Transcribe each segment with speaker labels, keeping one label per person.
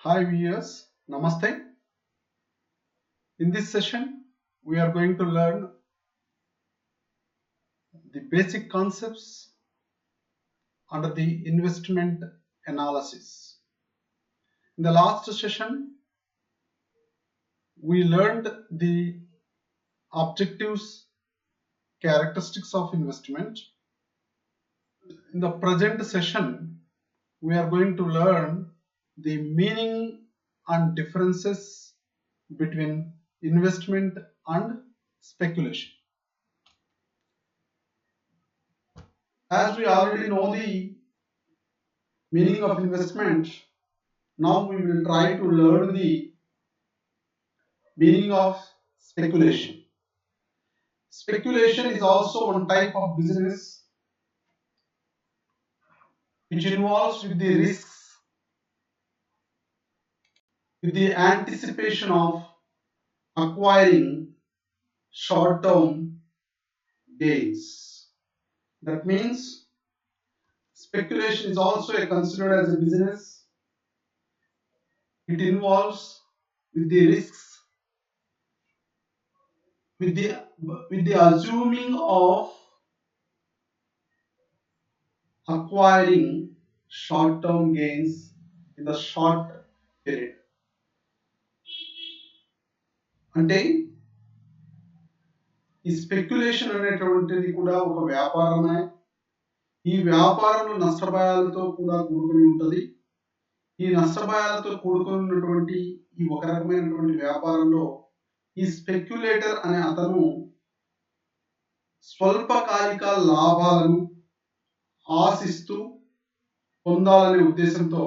Speaker 1: Hi viewers, Namaste. In this session, we are going to learn the basic concepts under the investment analysis. In the last session, we learned the objectives, characteristics of investment. In the present session, we are going to learn the meaning and differences between investment and speculation. As we already know the meaning of investment, now we will try to learn the meaning of speculation. Speculation is also one type of business which involves with the risks, with the anticipation of acquiring short-term gains. That means speculation is also considered as a business. It involves with the risks, with the assuming of acquiring short-term gains in the short period. అంటే ఈ speculation అనేటువంటిది కూడా ఒక వ్యాపారమే. ఈ వ్యాపారంలో నష్టభయాలతో కూడా కూడుకుని ఉంటుంది. ఈ నష్టభయాలతో కూడుకుని ఉన్నటువంటి ఈ ఒక రకమైనటువంటి వ్యాపారంలో ఈ స్పెక్యులేటర్ అనే అతను స్వల్పకాలిక లాభాలను ఆశిస్తూ పొందాలనే ఉద్దేశంతో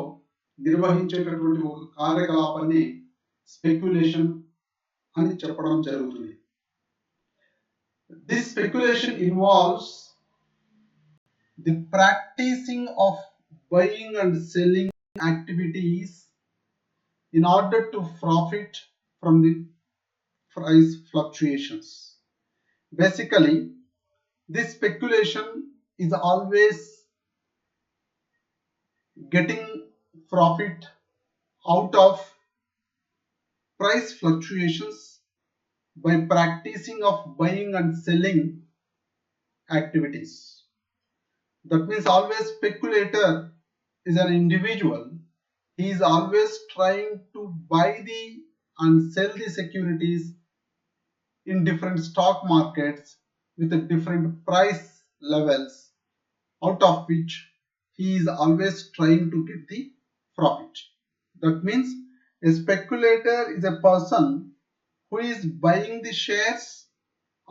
Speaker 1: నిర్వహించేటటువంటి ఒక కార్యకలాపాన్ని స్పెక్యులేషన్ అని చెప్పడం జరుగుతుంది. This speculation involves the practicing of buying and selling activities in order to profit from the price fluctuations. Basically, this speculation is always getting profit out of price fluctuations by practicing of buying and selling activities. That means always speculator is an individual. He is always trying to buy and sell the securities in different stock markets with the different price levels, out of which he is always trying to get the profit. That means a speculator is a person who is buying the shares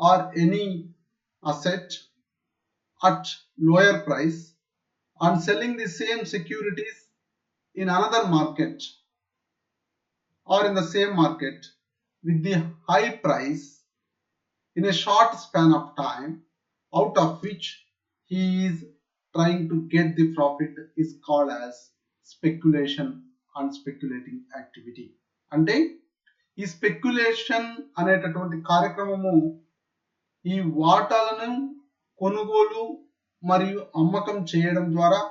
Speaker 1: or any asset at lower price and selling the same securities in another market or in the same market with the high price in a short span of time, out of which he is trying to get the profit, is called as speculation and speculating activity. అంటే ఈ speculation అనేటటువంటి కార్యక్రమము ఈ వాటాలను కొనుగోలు మరియు అమ్మకం చేయడం ద్వారా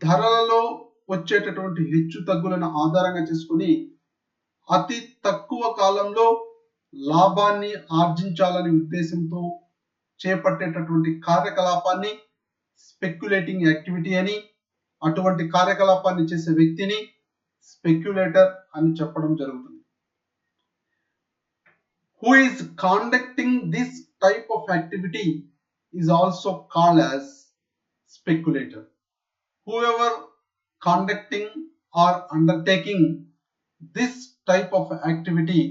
Speaker 1: ధరలలో వచ్చేటటువంటి హెచ్చు తగ్గులను ఆధారంగా చేసుకుని అతి తక్కువ కాలంలో లాభాన్ని ఆర్జించాలనే ఉద్దేశంతో చేపట్టేటటువంటి కార్యకలాపాన్ని స్పెక్యులేటింగ్ యాక్టివిటీ అని, అటువంటి కార్యకలాపాన్ని చేసే వ్యక్తిని స్పెక్యులేటర్ అని చెప్పడం జరుగుతుంది. Who is conducting this type of activity is also called as speculator. Whoever conducting or undertaking this type of activity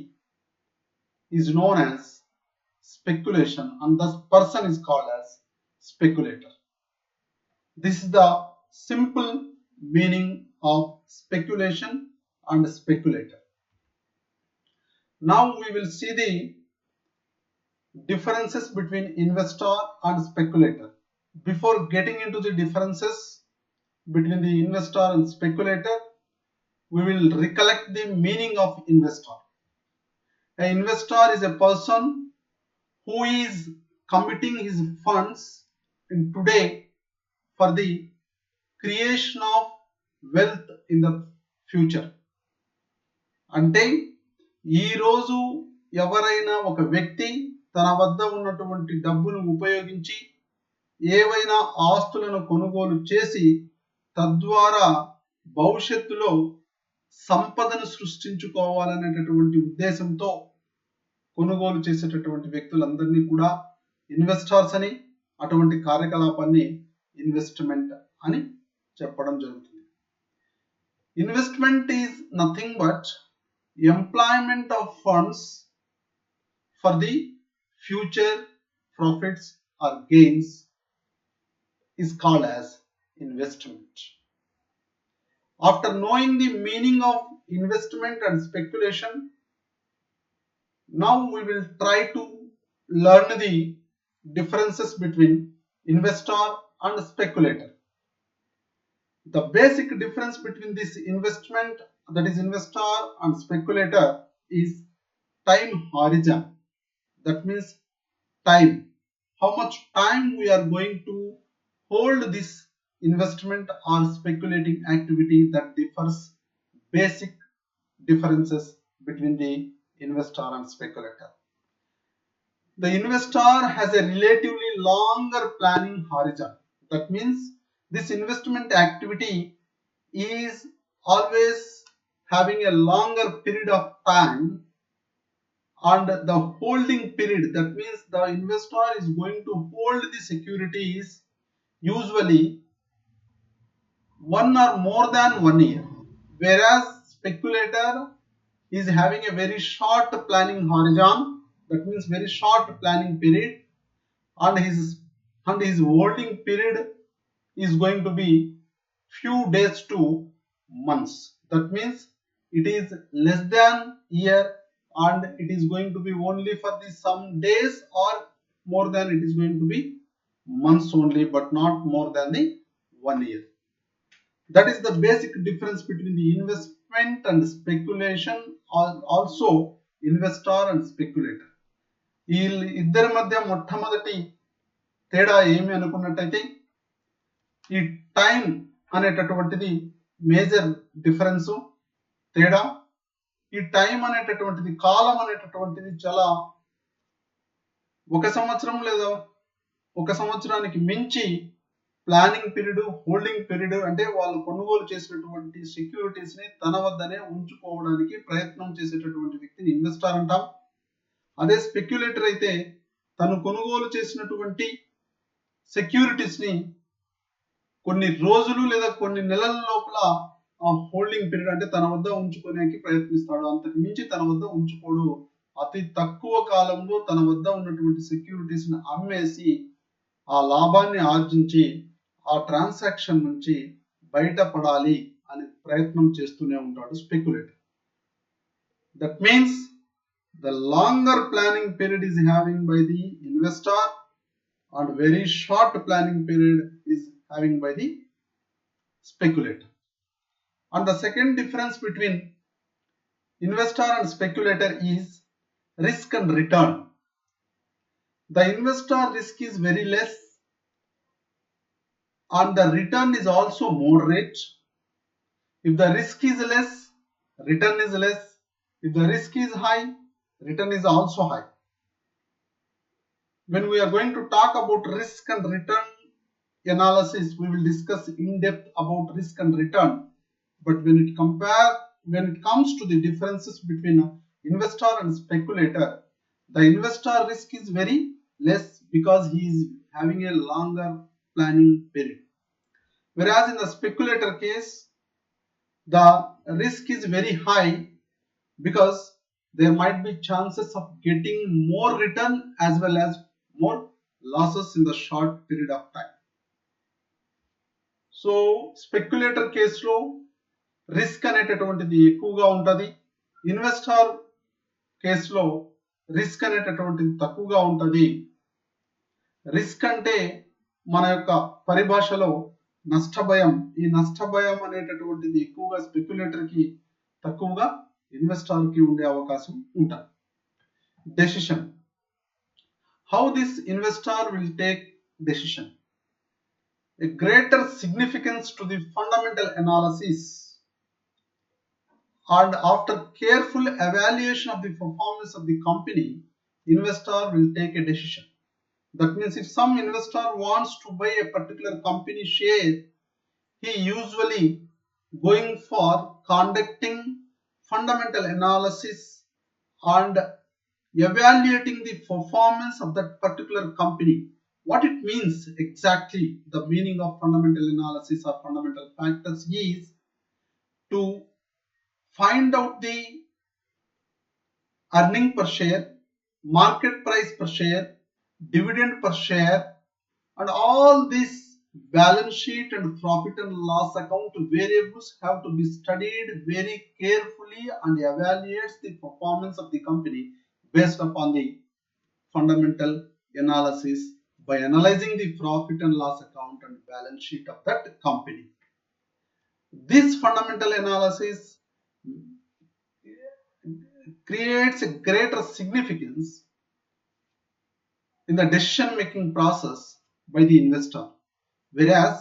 Speaker 1: is known as speculation, and this person is called as speculator. This is the simple meaning of speculation and speculator. Now we will see the differences between investor and speculator. Before getting into the differences between the investor and speculator, we will recollect the meaning of investor. An investor is a person who is committing his funds in today for the creation of wealth in the future. అంటే ఈరోజు ఎవరైనా ఒక వ్యక్తి తన వద్ద ఉన్నటువంటి డబ్బును ఉపయోగించి ఏవైనా ఆస్తులను కొనుగోలు చేసి తద్వారా భవిష్యత్తులో సంపదను సృష్టించుకోవాలనేటటువంటి ఉద్దేశంతో కొనుగోలు చేసేటటువంటి వ్యక్తులందరినీ కూడా ఇన్వెస్టర్స్ అని, అటువంటి కార్యకలాపాన్ని ఇన్వెస్ట్మెంట్ అని చెప్పడం జరుగుతుంది. Investment is nothing but employment of funds for the future profits or gains is called as investment. After knowing the meaning of investment and speculation, now we will try to learn the differences between investor and speculator. The basic difference between this investment, that is investor and speculator, is time horizon. That means time. How much time we are going to hold this investment or speculating activity, that differs. Basic differences between the investor and speculator. The investor has a relatively longer planning horizon. That means this investment activity is always having a longer period of time, and the holding period, that means the investor is going to hold the securities usually 1 or more than 1 year, whereas speculator is having a very short planning horizon, that means very short planning period, and his holding period is going to be few days to months. That means it is less than year, and it is going to be only for the some days, or more than it is going to be months only, but not more than the 1 year. That is the basic difference between the investment and speculation, also investor and speculator. ఈ ఇద్దరి మధ్య మొట్టమొదటి తేడా ఏమి అనుకున్నట్టయితే, ఈ time అనేటటువంటిది major difference, తేడా. ఈ టైం అనేటటువంటిది, కాలం అనేటటువంటిది చాలా 1 సంవత్సరం లేదా 1 సంవత్సరానికి మించి ప్లానింగ్ పీరియడ్, హోల్డింగ్ పీరియడ్, అంటే వాళ్ళు కొనుగోలు చేసినటువంటి సెక్యూరిటీస్ ని తన వద్దనే ఉంచుకోవడానికి ప్రయత్నం చేసేటటువంటి వ్యక్తిని ఇన్వెస్టర్ అంటాం. అదే స్పెక్యులేటర్ అయితే తను కొనుగోలు చేసినటువంటి సెక్యూరిటీస్ ని కొన్ని రోజులు లేదా కొన్ని నెలల లోపల ఆ హోల్డింగ్ పీరియడ్, అంటే తన వద్ద ఉంచుకోవడానికి ప్రయత్నిస్తాడు. అంతకు మించి తన వద్ద ఉంచుకోడు. అతి తక్కువ కాలంలో తన వద్ద ఉన్నటువంటి సెక్యూరిటీస్ ని అమ్మేసి ఆ లాభాన్ని ఆర్జించి ఆ ట్రాన్సాక్షన్ నుంచి బయటపడాలి అని ప్రయత్నం చేస్తూనే ఉంటాడు speculator. That means the longer planning period is having by the investor, and very short planning period is having by the speculator. And the second difference between investor and speculator is risk and return. The investor risk is very less, and the return is also moderate. If the risk is less, return is less. If the risk is high, return is also high. When we are going to talk about risk and return analysis, we will discuss in depth about risk and return. But when it comes to the differences between investor and speculator, the investor risk is very less because he is having a longer planning period. Whereas in the speculator case, the risk is very high because there might be chances of getting more return as well as more losses in the short period of time. So speculator case లో risk అనేటటువంటిది ఎక్కువగా ఉంటుంది. Investor కేసులో risk అనేటటువంటిది తక్కువగా ఉంటుంది. Risk అంటే మన యొక్క పరిభాషలో నష్టభయం. ఈ నష్టభయం అనేటటువంటిది ఎక్కువగా స్పెక్యులేటర్ కి తక్కువగా ఇన్వెస్టర్ కి ఉండే అవకాశం ఉంటుంది. Decision. How this investor will take decision. A greater significance to the fundamental analysis and after careful evaluation of the performance of the company, investor will take a decision. That means if some investor wants to buy a particular company share, he usually going for conducting fundamental analysis and evaluating the performance of that particular company. What it means exactly, the meaning of fundamental analysis or fundamental factors is to find out the earning per share, market price per share, dividend per share, and all these balance sheet and profit and loss account variables have to be studied very carefully and evaluates the performance of the company based upon the fundamental analysis by analyzing the profit and loss account and balance sheet of that company. This fundamental analysis creates a greater significance in the decision making process by the investor, whereas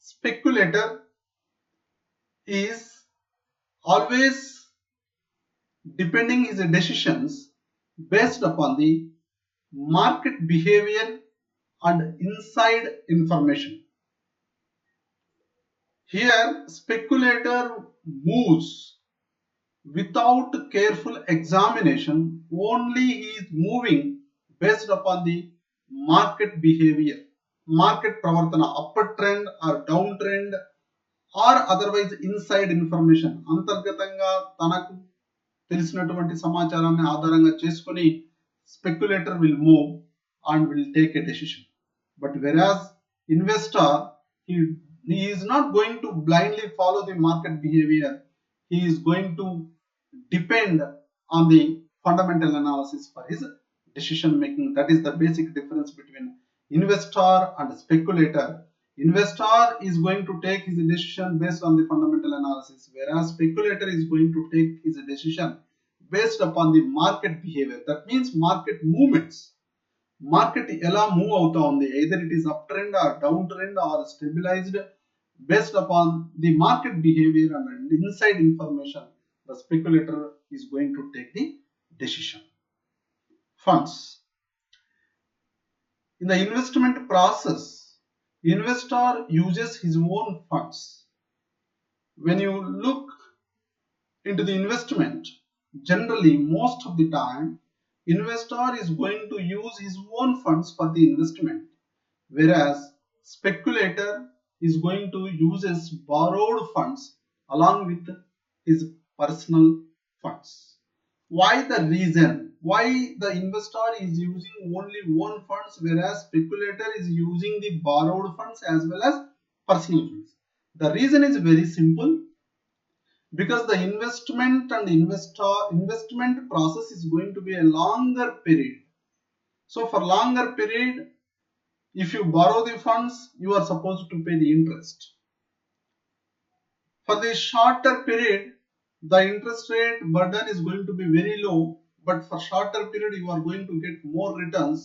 Speaker 1: speculator is always depending his decisions based upon the market behavior and inside information. Here speculator moves without careful examination, only he is moving based upon the market behavior, market pravartana, upper trend or down trend, or otherwise inside information, అంతర్గతంగా తనకు తెలిసినటువంటి సమాచారాన్ని ఆధారంగా చేసుకొని speculator will move and will take a decision. But whereas investor, he is not going to blindly follow the market behavior, he is going to depend on the fundamental analysis for his decision making. That is the basic difference between investor and speculator. Investor is going to take his decision based on the fundamental analysis, whereas speculator is going to take his decision based upon the market behavior. That means market movements. Market ఎలా move అవుతా ఉంది, either it is uptrend or downtrend or stabilized, based upon the market behavior and inside information, the speculator is going to take the decision. Funds. In the investment process, investor uses his own funds. When you look into the investment, generally most of the time investor is going to use his own funds for the investment, whereas speculator is going to use his borrowed funds along with his personal funds. Why the reason? Why the investor is using only own funds whereas speculator is using the borrowed funds as well as personal funds? The reason is very simple, because the investment and investment process is going to be a longer period. So for longer period, if you borrow the funds, you are supposed to pay the interest. For the shorter period, the interest rate burden is going to be very low, but for shorter period you are going to get more returns.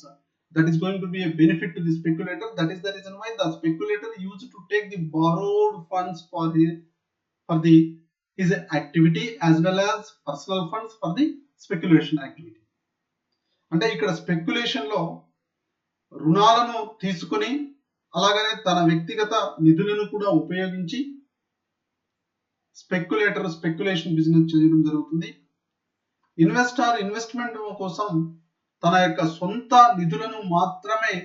Speaker 1: That is going to be a benefit to the speculator. That is the reason why the speculator used to take the borrowed funds for his activity as well as personal funds for the speculation activity. అంటే ఇక్కడ speculation లో రుణాలను తీసుకుని అలాగనే తన వ్యక్తిగత నిధులను కూడా ఉపయోగించి స్పెక్యులేటర్ స్పెక్యులేషన్ బిజినెస్ చేయడం జరుగుతుంది. ఇన్వెస్టర్ ఇన్వెస్ట్మెంట్ కోసం తన యొక్క సొంత నిధులను మాత్రమే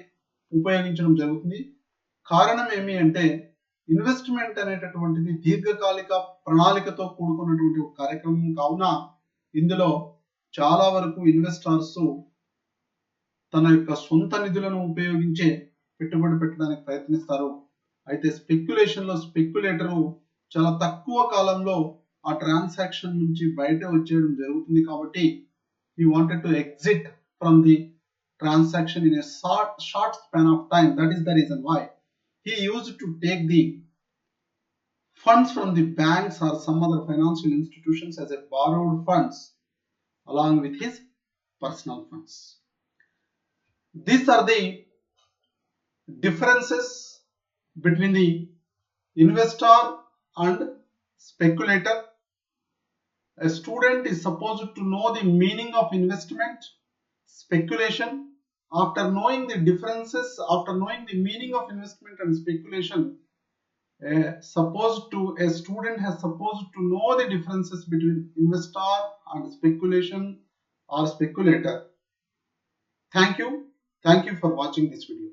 Speaker 1: ఉపయోగించడం జరుగుతుంది. కారణం ఏమి అంటే ఇన్వెస్ట్మెంట్ అనేటటువంటిది దీర్ఘకాలిక ప్రణాళికతో కూడుకున్నటువంటి ఒక కార్యక్రమం కావున ఇందులో చాలా వరకు ఇన్వెస్టర్స్ తన యొక్క సొంత నిధులను ఉపయోగించే పెట్టుబడి పెట్టడానికి ప్రయత్నిస్తారు. అయితే స్పెక్యులేషన్ లో స్పెక్యులేటరు చాలా తక్కువ కాలంలో ఆ ట్రాన్సాక్షన్ నుంచి బయట వచ్చేయడం జరుగుతుంది కాబట్టి he wanted to exit from the transaction in a short span of time. That is the reason why he used to take the funds from the banks or some other financial institutions as a borrowed funds along with his personal funds. These are the differences between the investor and speculator. A student is supposed to know the meaning of investment, speculation. After knowing the differences, after knowing the meaning of investment and speculation, a student has supposed to know the differences between investor and speculation or speculator. Thank you. Thank you for watching this video.